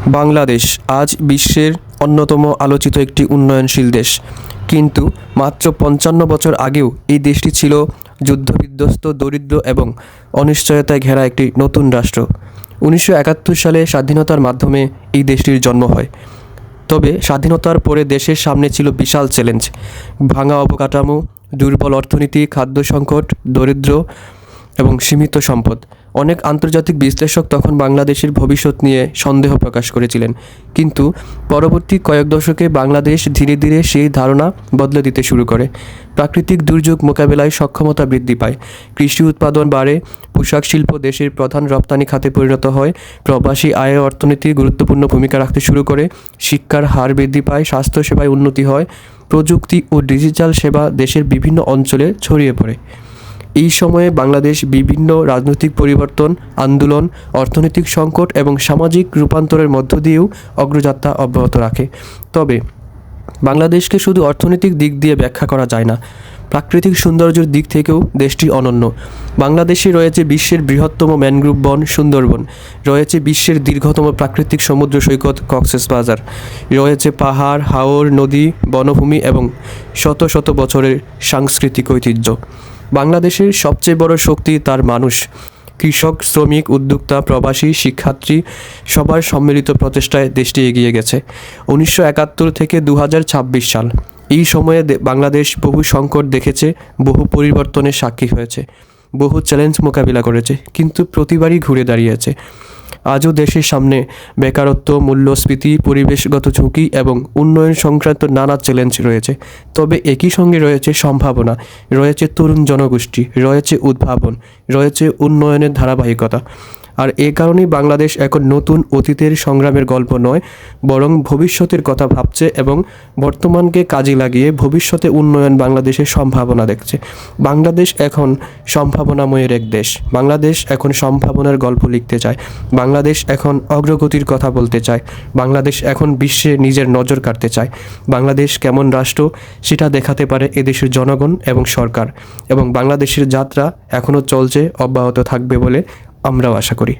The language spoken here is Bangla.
বাংলাদেশ আজ বিশ্বের অন্যতম আলোচিত একটি উন্নয়নশীল দেশ, কিন্তু মাত্র ৫৫ বছর আগেও এই দেশটি ছিল যুদ্ধবিধ্বস্ত, দরিদ্র এবং অনিশ্চয়তায় ঘেরা একটি নতুন রাষ্ট্র। ১৯৭১ সালে স্বাধীনতার মাধ্যমে এই দেশটির জন্ম হয়। তবে স্বাধীনতার পরে দেশের সামনে ছিল বিশাল চ্যালেঞ্জ: ভাঙা অবকাঠামো, দুর্বল অর্থনীতি, খাদ্য সংকট, দরিদ্র এবং সীমিত সম্পদ। অনেক আন্তর্জাতিক বিশ্লেষক তখন বাংলাদেশের ভবিষ্যৎ নিয়ে সন্দেহ প্রকাশ করেছিলেন, কিন্তু পরবর্তী কয়েক দশকে বাংলাদেশ ধীরে ধীরে সেই ধারণা বদলে দিতে শুরু করে। প্রাকৃতিক দুর্যোগ মোকাবেলায় সক্ষমতা বৃদ্ধি পায়, কৃষি উৎপাদন বাড়ে, পোশাক শিল্প দেশের প্রধান রপ্তানি খাতে পরিণত হয়, প্রবাসী আয়ে অর্থনীতির গুরুত্বপূর্ণ ভূমিকা রাখতে শুরু করে, শিক্ষার হার বৃদ্ধি পায়, স্বাস্থ্যসেবায় উন্নতি হয়, প্রযুক্তি ও ডিজিটাল সেবা দেশের বিভিন্ন অঞ্চলে ছড়িয়ে পড়ে। এই সময়ে বাংলাদেশ বিভিন্ন রাজনৈতিক পরিবর্তন, আন্দোলন, অর্থনৈতিক সংকট এবং সামাজিক রূপান্তরের মধ্য দিয়েও অগ্রযাত্রা অব্যাহত রাখে। তবে বাংলাদেশকে শুধু অর্থনৈতিক দিক দিয়ে ব্যাখ্যা করা যায় না, প্রাকৃতিক সৌন্দর্যের দিক থেকেও দেশটি অনন্য। বাংলাদেশে রয়েছে বিশ্বের বৃহত্তম ম্যানগ্রোভ বন সুন্দরবন, রয়েছে বিশ্বের দীর্ঘতম প্রাকৃতিক সমুদ্র সৈকত কক্সবাজার, রয়েছে পাহাড়, হাওর, নদী, বনভূমি এবং শত শত বছরের সাংস্কৃতিক ঐতিহ্য। বাংলাদেশের সবচেয়ে বড় শক্তি তার মানুষ। কৃষক, শ্রমিক, উদ্যোক্তা, প্রবাসী, শিক্ষার্থী সবার সম্মিলিত প্রচেষ্টায় দেশটি এগিয়ে গেছে। ১৯৭১ থেকে ২০২৬ সাল, এই সময়ে বাংলাদেশ বহু সংকট দেখেছে, বহু পরিবর্তনের সাক্ষী হয়েছে, বহু চ্যালেঞ্জ মোকাবিলা করেছে, কিন্তু প্রতিবারই ঘুরে দাঁড়িয়েছে। আজও দেশের সামনে বেকারত্ব, মূল্যস্ফীতি, পরিবেশগত ঝুঁকি এবং উন্নয়ন সংক্রান্ত নানা চ্যালেঞ্জ রয়েছে। তবে একই সঙ্গে রয়েছে সম্ভাবনা, রয়েছে তরুণ জনগোষ্ঠী, রয়েছে উদ্ভাবন, রয়েছে উন্নয়নের ধারাবাহিকতা। আর এ কারণেই বাংলাদেশ এখন নতুন অতীতের সংগ্রামের গল্প নয়, বরং ভবিষ্যতের কথা ভাবছে এবং বর্তমানকে কাজে লাগিয়ে ভবিষ্যতে উন্নয়ন বাংলাদেশের সম্ভাবনা দেখছে। বাংলাদেশ এখন সম্ভাবনাময়ের এক দেশ। বাংলাদেশ এখন সম্ভাবনার গল্প লিখতে চায়। বাংলাদেশ এখন অগ্রগতির কথা বলতে চায়। বাংলাদেশ এখন বিশ্বে নিজের নজর কাড়তে চায়। বাংলাদেশ কেমন রাষ্ট্র সেটা দেখাতে পারে এদেশের জনগণ এবং সরকার, এবং বাংলাদেশের যাত্রা এখনও চলছে, অব্যাহত থাকবে বলে আমরাও আশা করি।